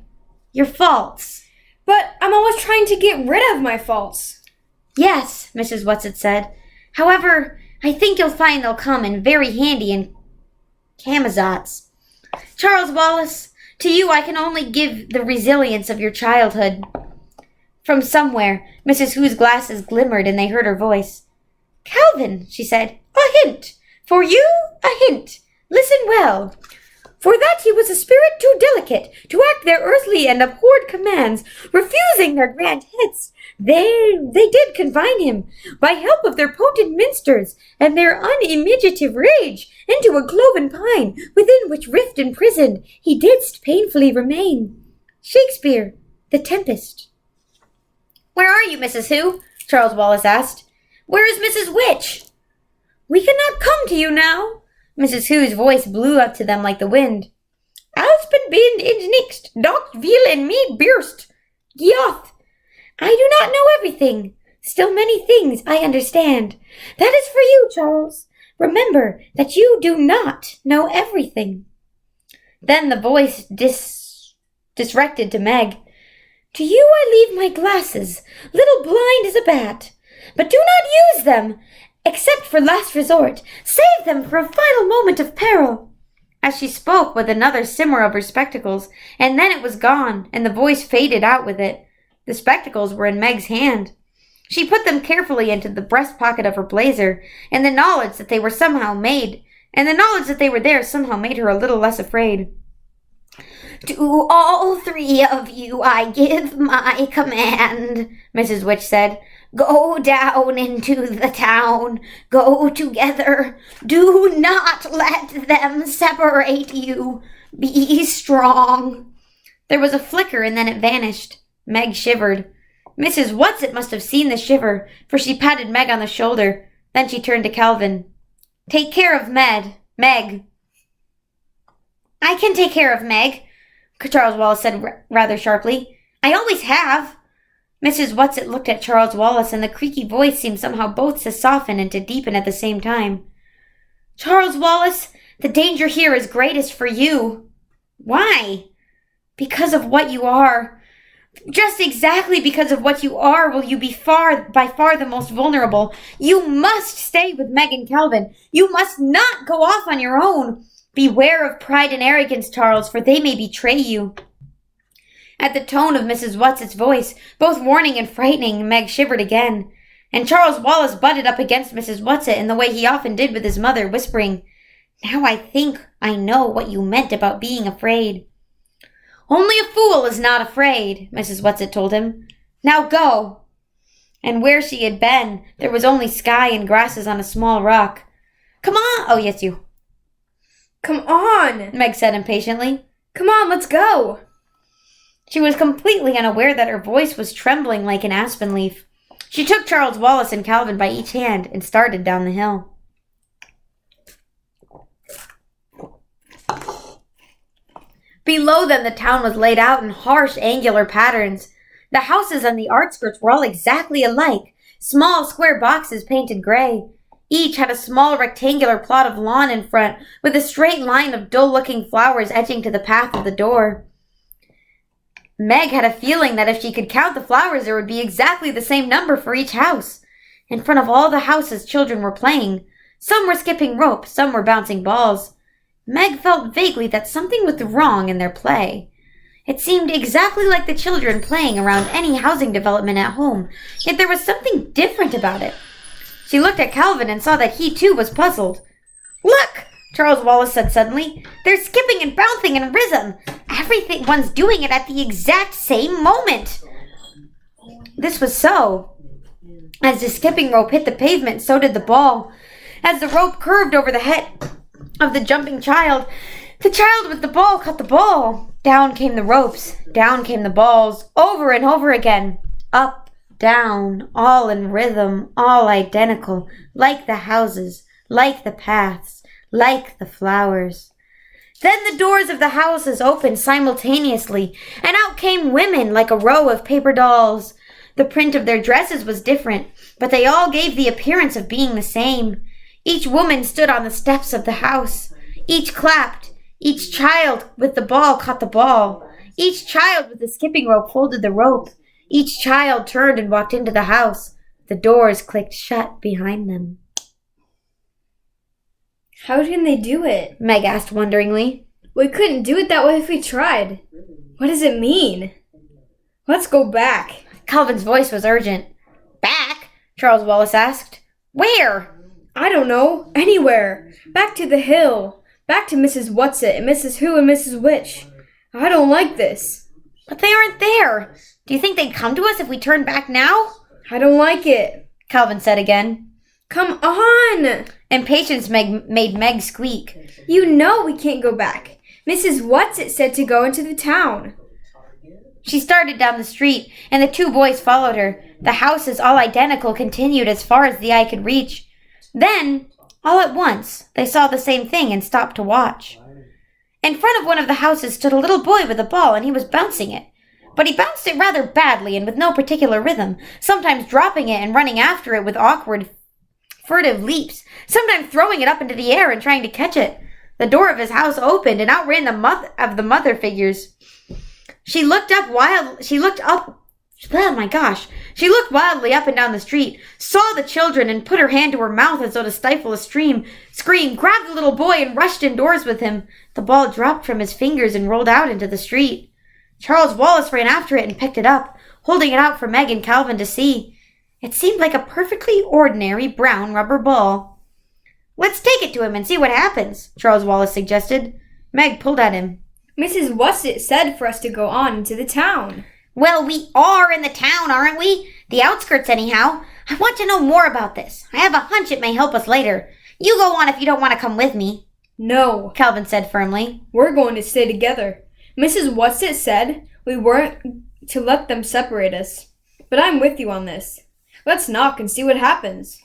"Your faults." "But I'm always trying to get rid of my faults." "Yes," Mrs. Whatsit said. "However, I think you'll find they'll come in very handy in Camazotz. Charles Wallace, to you I can only give the resilience of your childhood." From somewhere, Mrs. Who's glasses glimmered and they heard her voice. "Calvin," she said, "a hint. For you, a hint. Listen well. For that he was a spirit too delicate to act their earthly and abhorred commands, refusing their grand hits, they did confine him, by help of their potent minsters and their unimaginative rage, into a cloven pine, within which rift imprisoned he didst painfully remain." Shakespeare, The Tempest. Where are you, Mrs. Who? Charles Wallace asked. Where is Mrs. Witch? We cannot come to you now. Mrs. Who's voice blew up to them like the wind. Husband bin ins nixt, dot vil and me birst. Gioth. I do not know everything. Still many things I understand. That is for you, Charles. Remember that you do not know everything. Then the voice directed to Meg. To you I leave my glasses, little blind as a bat. But do not use them, except for last resort. Save them for a final moment of peril. As she spoke with another simmer of her spectacles, and then it was gone, and the voice faded out with it. The spectacles were in Meg's hand. She put them carefully into the breast pocket of her blazer, and the knowledge that they were there somehow made her a little less afraid. To all three of you I give my command, Mrs. Witch said. Go down into the town. Go together. Do not let them separate you. Be strong. There was a flicker and then it vanished. Meg shivered. Mrs. Whatsit must have seen the shiver, for she patted Meg on the shoulder. Then she turned to Calvin. Take care of Meg. I can take care of Meg, Charles Wallace said rather sharply. I always have. Mrs. Whatsit looked at Charles Wallace, and the creaky voice seemed somehow both to soften and to deepen at the same time. Charles Wallace, the danger here is greatest for you. Why? Because of what you are. Just exactly because of what you are will you be by far the most vulnerable. You must stay with Meg and Calvin. You must not go off on your own. Beware of pride and arrogance, Charles, for they may betray you. At the tone of Mrs. Whatsit's voice, both warning and frightening, Meg shivered again. And Charles Wallace butted up against Mrs. Whatsit in the way he often did with his mother, whispering, Now I think I know what you meant about being afraid. Only a fool is not afraid, Mrs. Whatsit told him. Now go. And where she had been, there was only sky and grasses on a small rock. Come on. Oh, yes, you. Come on, Meg said impatiently. Come on, let's go. She was completely unaware that her voice was trembling like an aspen leaf. She took Charles Wallace and Calvin by each hand and started down the hill. Below them, the town was laid out in harsh, angular patterns. The houses on the outskirts were all exactly alike, small, square boxes painted gray. Each had a small, rectangular plot of lawn in front, with a straight line of dull-looking flowers edging to the path of the door. Meg had a feeling that if she could count the flowers, there would be exactly the same number for each house. In front of all the houses, children were playing. Some were skipping rope, some were bouncing balls. Meg felt vaguely that something was wrong in their play. It seemed exactly like the children playing around any housing development at home, yet there was something different about it. She looked at Calvin and saw that he too was puzzled. Look, Charles Wallace said suddenly. They're skipping and bouncing in rhythm. Everyone's doing it at the exact same moment. This was so. As the skipping rope hit the pavement, so did the ball. As the rope curved over the head of the jumping child, the child with the ball caught the ball. Down came the ropes. Down came the balls. Over and over again. Up, down, all in rhythm, all identical, like the houses, like the paths, like the flowers. Then the doors of the houses opened simultaneously, and out came women like a row of paper dolls. The print of their dresses was different, but they all gave the appearance of being the same. Each woman stood on the steps of the house. Each clapped. Each child with the ball caught the ball. Each child with the skipping rope holded the rope. Each child turned and walked into the house. The doors clicked shut behind them. How can they do it? Meg asked wonderingly. We couldn't do it that way if we tried. What does it mean? Let's go back. Calvin's voice was urgent. Back? Charles Wallace asked. Where? I don't know. Anywhere. Back to the hill. Back to Mrs. Whatsit and Mrs. Who and Mrs. Witch. I don't like this. But they aren't there. Do you think they'd come to us if we turned back now? I don't like it, Calvin said again. Come on! Impatience made Meg squeak. You know we can't go back. Mrs. Whatsit said to go into the town. She started down the street, and the two boys followed her. The houses, all identical, continued as far as the eye could reach. Then, all at once, they saw the same thing and stopped to watch. In front of one of the houses stood a little boy with a ball, and he was bouncing it. But he bounced it rather badly and with no particular rhythm, sometimes dropping it and running after it with awkward, furtive leaps, sometimes throwing it up into the air and trying to catch it. The door of his house opened and outran the mother figures. She looked wildly up and down the street, saw the children, and put her hand to her mouth as though to stifle a scream, grabbed the little boy, and rushed indoors with him. The ball dropped from his fingers and rolled out into the street. Charles Wallace ran after it and picked it up, holding it out for Meg and Calvin to see. It seemed like a perfectly ordinary brown rubber ball. "Let's take it to him and see what happens," Charles Wallace suggested. Meg pulled at him. Mrs. Whatsit said for us to go on into the town. "Well, we are in the town, aren't we? The outskirts, anyhow. I want to know more about this. I have a hunch it may help us later. You go on if you don't want to come with me." "No," Calvin said firmly. "We're going to stay together. Mrs. Whatsit said we weren't to let them separate us. But I'm with you on this. Let's knock and see what happens."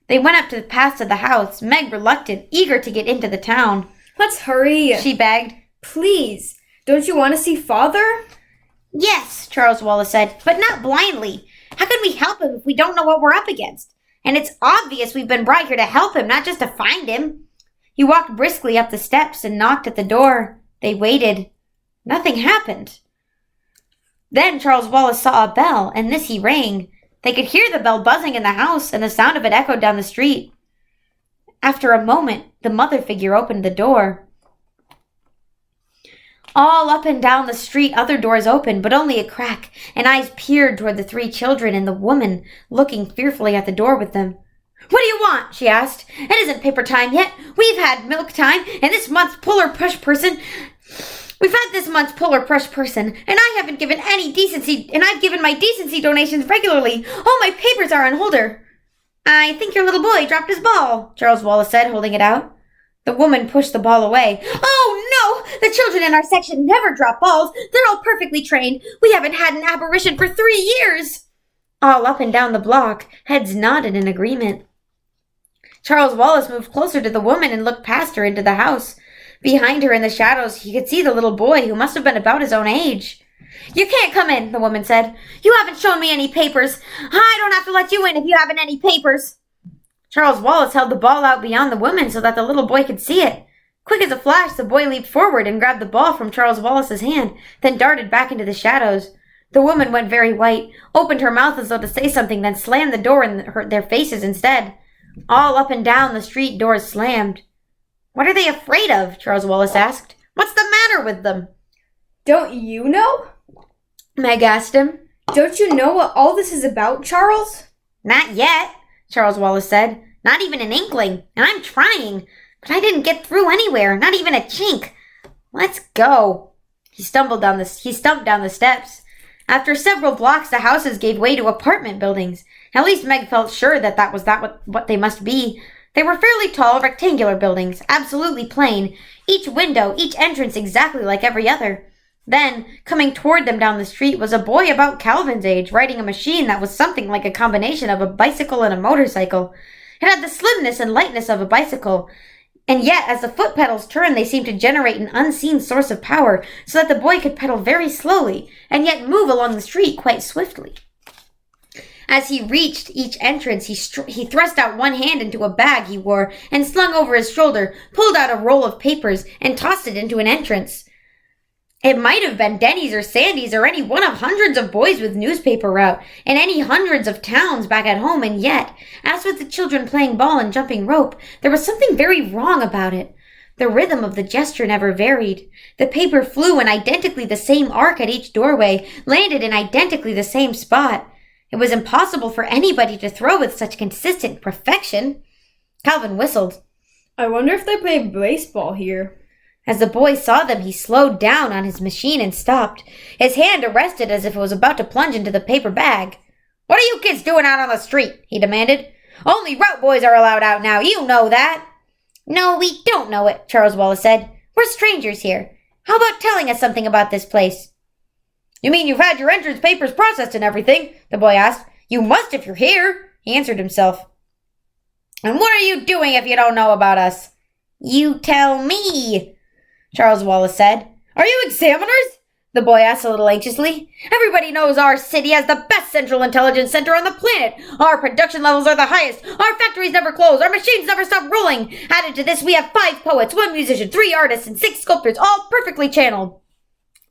They went up to the path of the house, Meg reluctant, eager to get into the town. "Let's hurry," she begged. "Please, don't you want to see Father?" "Yes," Charles Wallace said, "but not blindly. How can we help him if we don't know what we're up against? And it's obvious we've been brought here to help him, not just to find him." He walked briskly up the steps and knocked at the door. They waited. Nothing happened. Then Charles Wallace saw a bell, and this he rang. They could hear the bell buzzing in the house, and the sound of it echoed down the street. After a moment, the mother figure opened the door. All up and down the street, other doors opened, but only a crack, and eyes peered toward the three children and the woman looking fearfully at the door with them. "What do you want?" she asked. "It isn't paper time yet. We've had milk time, and this month's puller push person, and I haven't given any decency, and I've given my decency donations regularly. All my papers are on holder." "I think your little boy dropped his ball," Charles Wallace said, holding it out. The woman pushed the ball away. "Oh, no! The children in our section never drop balls. They're all perfectly trained. We haven't had an apparition for 3 years." All up and down the block, heads nodded in agreement. Charles Wallace moved closer to the woman and looked past her into the house. Behind her in the shadows, he could see the little boy, who must have been about his own age. "You can't come in," the woman said. "You haven't shown me any papers. I don't have to let you in if you haven't any papers." Charles Wallace held the ball out beyond the woman so that the little boy could see it. Quick as a flash, the boy leaped forward and grabbed the ball from Charles Wallace's hand, then darted back into the shadows. The woman went very white, opened her mouth as though to say something, then slammed the door in their faces instead. All up and down the street, doors slammed. "What are they afraid of?" Charles Wallace asked. "What's the matter with them?" "Don't you know?" Meg asked him. "Don't you know what all this is about, Charles?" "Not yet," Charles Wallace said. "Not even an inkling, and I'm trying. But I didn't get through anywhere, not even a chink. Let's go." He stumped down the steps. After several blocks, the houses gave way to apartment buildings. At least Meg felt sure that was what they must be. They were fairly tall, rectangular buildings, absolutely plain, each window, each entrance exactly like every other. Then, coming toward them down the street was a boy about Calvin's age, riding a machine that was something like a combination of a bicycle and a motorcycle. It had the slimness and lightness of a bicycle, and yet as the foot pedals turned, they seemed to generate an unseen source of power, so that the boy could pedal very slowly, and yet move along the street quite swiftly. As he reached each entrance, he thrust out one hand into a bag he wore and slung over his shoulder, pulled out a roll of papers, and tossed it into an entrance. It might have been Denny's or Sandy's or any one of hundreds of boys with newspaper route in any hundreds of towns back at home, and yet, as with the children playing ball and jumping rope, there was something very wrong about it. The rhythm of the gesture never varied. The paper flew in identically the same arc at each doorway, landed in identically the same spot. It was impossible for anybody to throw with such consistent perfection. Calvin whistled. "I wonder if they play baseball here." As the boy saw them, he slowed down on his machine and stopped. His hand arrested as if it was about to plunge into the paper bag. "What are you kids doing out on the street?" he demanded. "Only route boys are allowed out now. You know that." "No, we don't know it," Charles Wallace said. "We're strangers here. How about telling us something about this place?" You mean you've had your entrance papers processed and everything? The boy asked. You must if you're here, he answered himself. And what are you doing if you don't know about us? You tell me, Charles Wallace said. Are you examiners? The boy asked a little anxiously. Everybody knows our city has the best central intelligence center on the planet. Our production levels are the highest. Our factories never close. Our machines never stop rolling. Added to this, we have 5 poets, 1 musician, 3 artists, and 6 sculptors, all perfectly channeled.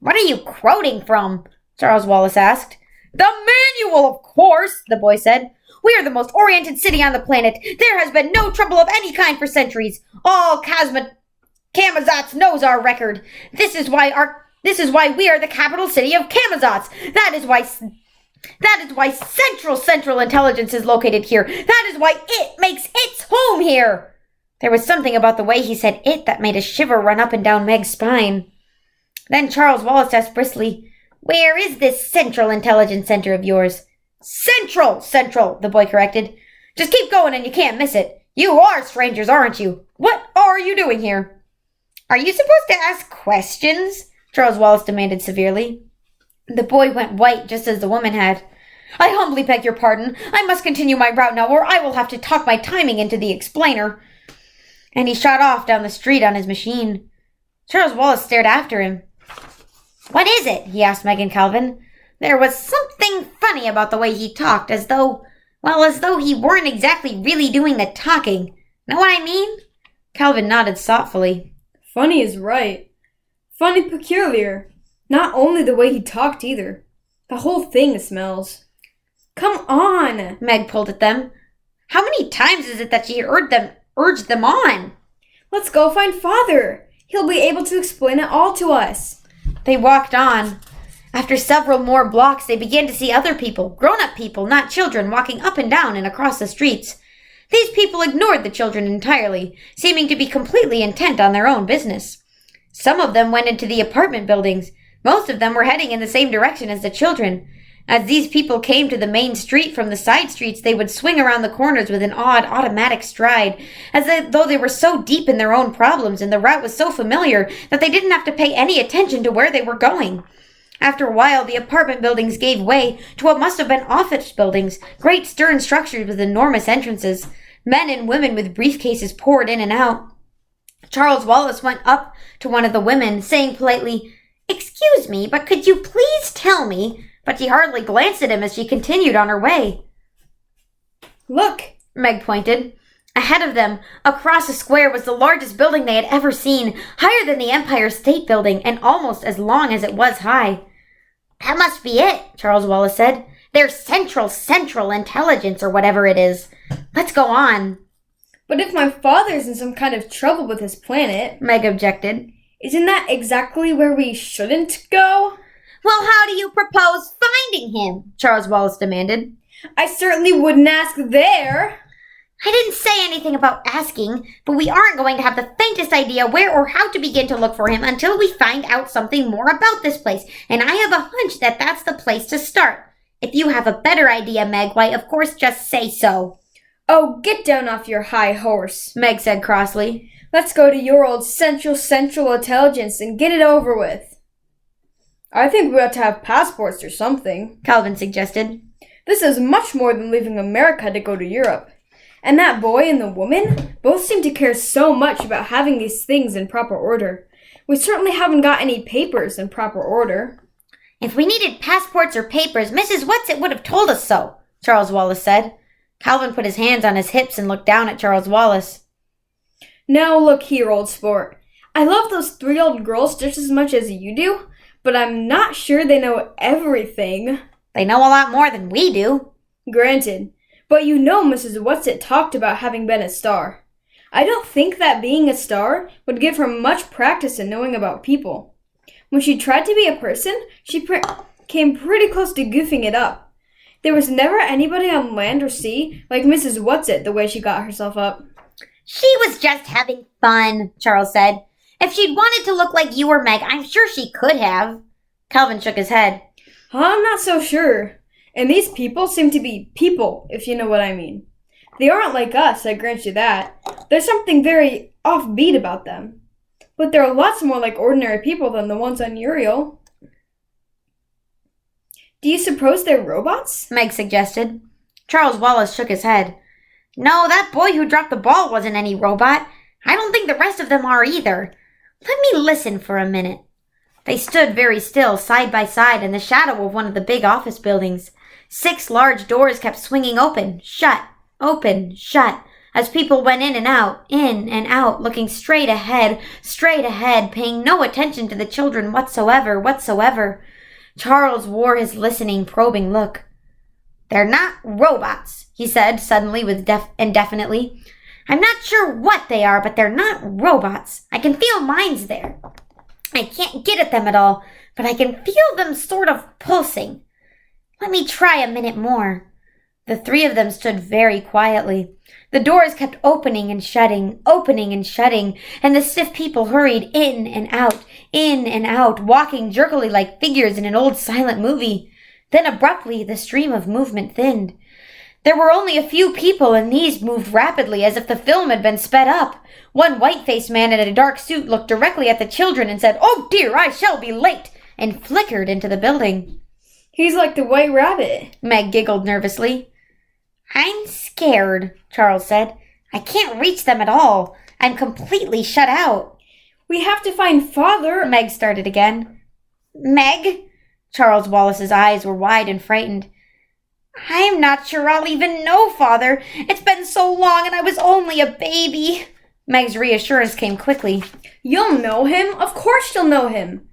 What are you quoting from? Charles Wallace asked. The manual, of course, the boy said. We are the most oriented city on the planet. There has been no trouble of any kind for centuries. All Camazotz knows our record. This is why we are the capital city of Camazotz. That is why Central Intelligence is located here. That is why it makes its home here. There was something about the way he said it that made a shiver run up and down Meg's spine. Then Charles Wallace asked briskly, Where is this Central Intelligence Center of yours? Central, the boy corrected. Just keep going and you can't miss it. You are strangers, aren't you? What are you doing here? Are you supposed to ask questions? Charles Wallace demanded severely. The boy went white just as the woman had. I humbly beg your pardon. I must continue my route now, or I will have to talk my timing into the explainer. And he shot off down the street on his machine. Charles Wallace stared after him. What is it? He asked Meg and Calvin. There was something funny about the way he talked, as though he weren't exactly really doing the talking. Know what I mean? Calvin nodded thoughtfully. Funny is right. Funny peculiar. Not only the way he talked either. The whole thing smells. Come on, Meg pulled at them. How many times is it that she urged them on? Let's go find Father. He'll be able to explain it all to us. They walked on. After several more blocks, they began to see other people, grown-up people, not children, walking up and down and across the streets. These people ignored the children entirely, seeming to be completely intent on their own business. Some of them went into the apartment buildings. Most of them were heading in the same direction as the children. As these people came to the main street from the side streets, they would swing around the corners with an odd, automatic stride, as though they were so deep in their own problems and the route was so familiar that they didn't have to pay any attention to where they were going. After a while, the apartment buildings gave way to what must have been office buildings, great stern structures with enormous entrances. Men and women with briefcases poured in and out. Charles Wallace went up to one of the women, saying politely, Excuse me, but could you please tell me? But she hardly glanced at him as she continued on her way. Look, Meg pointed. Ahead of them, across a square, was the largest building they had ever seen, higher than the Empire State Building, and almost as long as it was high. That must be it, Charles Wallace said. Their Central Intelligence, or whatever it is. Let's go on. But if my father's in some kind of trouble with his planet, Meg objected, isn't that exactly where we shouldn't go? Well, how do you propose finding him? Charles Wallace demanded. I certainly wouldn't ask there. I didn't say anything about asking, but we aren't going to have the faintest idea where or how to begin to look for him until we find out something more about this place, and I have a hunch that that's the place to start. If you have a better idea, Meg, why, of course, just say so. Oh, get down off your high horse, Meg said crossly. Let's go to your old Central Intelligence and get it over with. I think we ought to have passports or something, Calvin suggested. This is much more than leaving America to go to Europe. And that boy and the woman both seem to care so much about having these things in proper order. We certainly haven't got any papers in proper order. If we needed passports or papers, Mrs. Whatsit would have told us so, Charles Wallace said. Calvin put his hands on his hips and looked down at Charles Wallace. Now look here, old sport. I love those 3 old girls just as much as you do, but I'm not sure they know everything. They know a lot more than we do. Granted. But you know Mrs. Whatsit talked about having been a star. I don't think that being a star would give her much practice in knowing about people. When she tried to be a person, she came pretty close to goofing it up. There was never anybody on land or sea like Mrs. Whatsit the way she got herself up. She was just having fun, Charles said. If she'd wanted to look like you or Meg, I'm sure she could have. Calvin shook his head. I'm not so sure. And these people seem to be people, if you know what I mean. They aren't like us, I grant you that. There's something very offbeat about them. But they're lots more like ordinary people than the ones on Uriel. Do you suppose they're robots? Meg suggested. Charles Wallace shook his head. No, that boy who dropped the ball wasn't any robot. I don't think the rest of them are either. Let me listen for a minute. They stood very still, side by side, in the shadow of one of the big office buildings. 6 large doors kept swinging open, shut, as people went in and out, looking straight ahead, paying no attention to the children whatsoever. Charles wore his listening, probing look. They're not robots, he said suddenly indefinitely. I'm not sure what they are, but they're not robots. I can feel minds there. I can't get at them at all, but I can feel them sort of pulsing. Let me try a minute more. The 3 of them stood very quietly. The doors kept opening and shutting, and the stiff people hurried in and out, walking jerkily like figures in an old silent movie. Then abruptly, the stream of movement thinned. There were only a few people, and these moved rapidly as if the film had been sped up. One white-faced man in a dark suit looked directly at the children and said, "Oh dear, I shall be late," and flickered into the building. He's like the White Rabbit, Meg giggled nervously. I'm scared, Charles said. I can't reach them at all. I'm completely shut out. We have to find Father, Meg started again. Meg? Charles Wallace's eyes were wide and frightened. I'm not sure I'll even know Father. It's been so long and I was only a baby. Meg's reassurance came quickly. You'll know him. Of course you'll know him.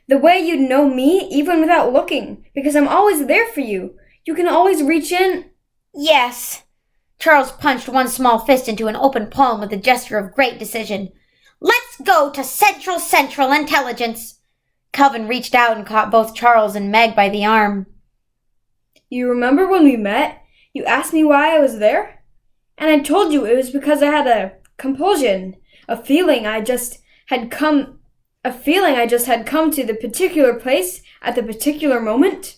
The way you'd know me, even without looking, because I'm always there for you. You can always reach in. Yes. Charles punched one small fist into an open palm with a gesture of great decision. Let's go to Central Intelligence. Calvin reached out and caught both Charles and Meg by the arm. You remember when we met? You asked me why I was there? And I told you it was because I had a compulsion, a feeling I just had come to the particular place at the particular moment.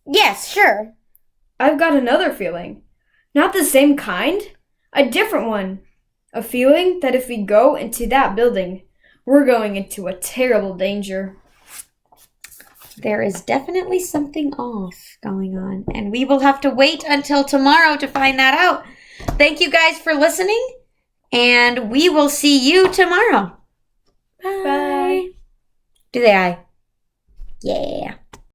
Yes, sure. I've got another feeling. Not the same kind, a different one. A feeling that if we go into that building, we're going into a terrible danger. There is definitely something off going on, and we will have to wait until tomorrow to find that out. Thank you guys for listening, and we will see you tomorrow. Bye. Bye. Do they? Yeah.